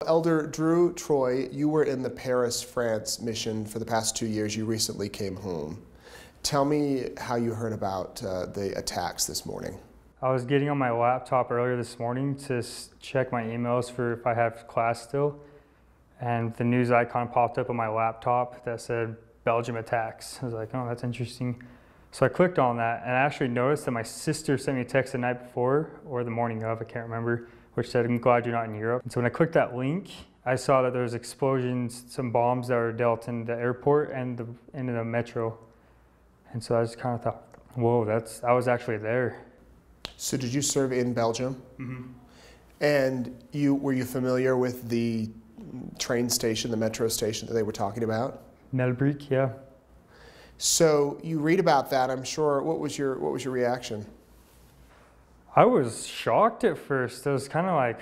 Elder Drew Traue, you were in the Paris, France mission for the past 2 years. You recently came home. Tell me how you heard about the attacks this morning. I was getting on my laptop earlier this morning to check my emails for if I have class still, and the news icon popped up on my laptop that said Belgium attacks. I was like, oh, that's interesting. So I clicked on that, and I actually noticed that my sister sent me a text the night before, or the morning of, I can't remember, which said, I'm glad you're not in Europe. And so when I clicked that link, I saw that there was explosions, some bombs that were dealt in the airport and in the metro. And so I just kind of thought, whoa, I was actually there. So did you serve in Belgium? Mm-hmm. And were you familiar with the train station, the metro station that they were talking about? Melbrick, yeah. So you read about that, I'm sure. What was your reaction? I was shocked at first. I was kind of like,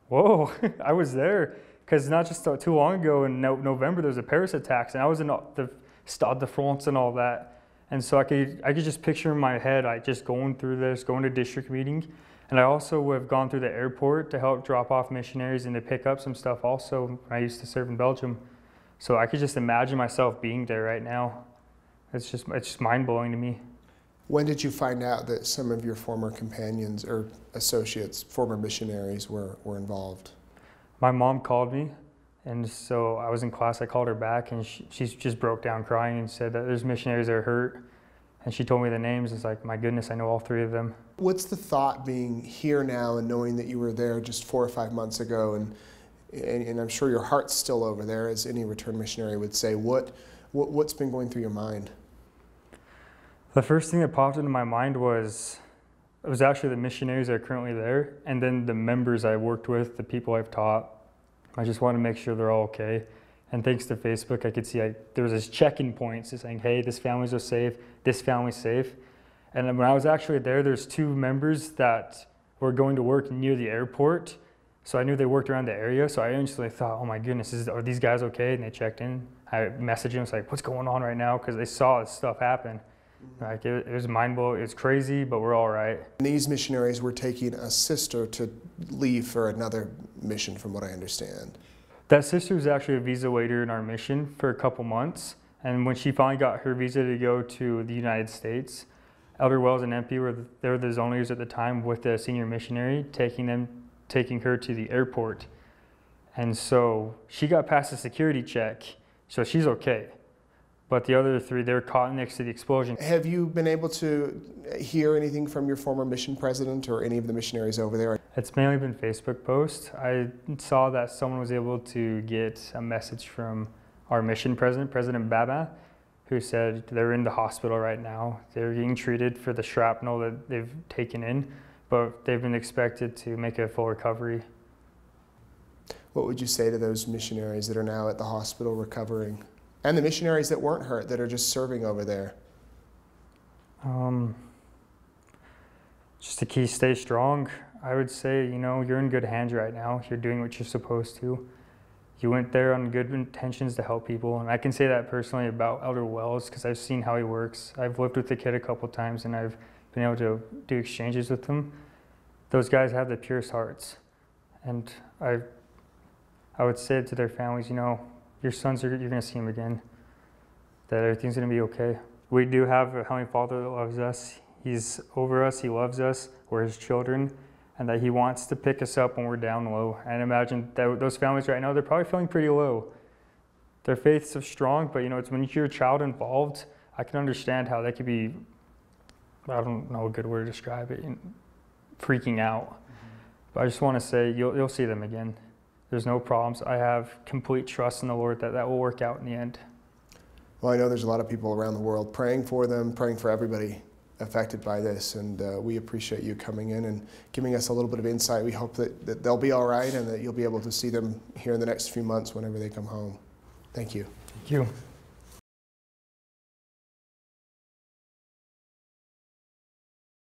whoa, I was there. Because not just too long ago in November, there was a Paris attacks, and I was in the Stade de France and all that. And so I could just picture in my head, like just going through this, going to district meeting. And I also have gone through the airport to help drop off missionaries and to pick up some stuff also. I used to serve in Belgium. So I could just imagine myself being there right now. It's just mind-blowing to me. When did you find out that some of your former companions or associates, former missionaries, were involved? My mom called me, and so I was in class. I called her back, and she just broke down crying and said that there's missionaries that are hurt. And she told me the names. It's like, my goodness, I know all 3 of them. What's the thought being here now and knowing that you were there just 4 or 5 months ago, and I'm sure your heart's still over there, as any returned missionary would say. What's been going through your mind? The first thing that popped into my mind was actually the missionaries that are currently there, and then the members I worked with, the people I've taught. I just wanted to make sure they're all okay. And thanks to Facebook, I could see there was this check-in points saying, hey, this family's are safe, this family's safe. And then when I was actually there, there's 2 members that were going to work near the airport. So I knew they worked around the area. So I instantly thought, oh my goodness, are these guys okay? And they checked in. I messaged them, it's like, what's going on right now? Because they saw this stuff happen. Like it was mind-blowing. It's crazy, but we're all right. These missionaries were taking a sister to leave for another mission, from what I understand. That sister was actually a visa waiter in our mission for a couple months. And when she finally got her visa to go to the United States, Elder Wells and MP were the zone leaders at the time with the senior missionary, taking her to the airport. And so she got past the security check, so she's okay. But the other 3, they were caught next to the explosion. Have you been able to hear anything from your former mission president or any of the missionaries over there? It's mainly been Facebook posts. I saw that someone was able to get a message from our mission president, President Baba, who said they're in the hospital right now. They're getting treated for the shrapnel that they've taken in, but they've been expected to make a full recovery. What would you say to those missionaries that are now at the hospital recovering? And the missionaries that weren't hurt, that are just serving over there? Just to keep stay strong. I would say, you're in good hands right now. You're doing what you're supposed to. You went there on good intentions to help people. And I can say that personally about Elder Wells, because I've seen how he works. I've lived with the kid a couple times, and I've been able to do exchanges with them. Those guys have the purest hearts. And I would say to their families, your sons, you're going to see them again, that everything's going to be okay. We do have a Heavenly Father that loves us. He's over us, He loves us, we're His children, and that He wants to pick us up when we're down low. And imagine that those families right now, they're probably feeling pretty low. Their faith's so strong, but it's when you're a child involved, I can understand how that could be, I don't know a good word to describe it, freaking out. Mm-hmm. But I just want to say, you'll see them again. There's no problems. I have complete trust in the Lord that will work out in the end. Well, I know there's a lot of people around the world praying for them, praying for everybody affected by this, and we appreciate you coming in and giving us a little bit of insight. We hope that they'll be all right and that you'll be able to see them here in the next few months whenever they come home. Thank you. Thank you.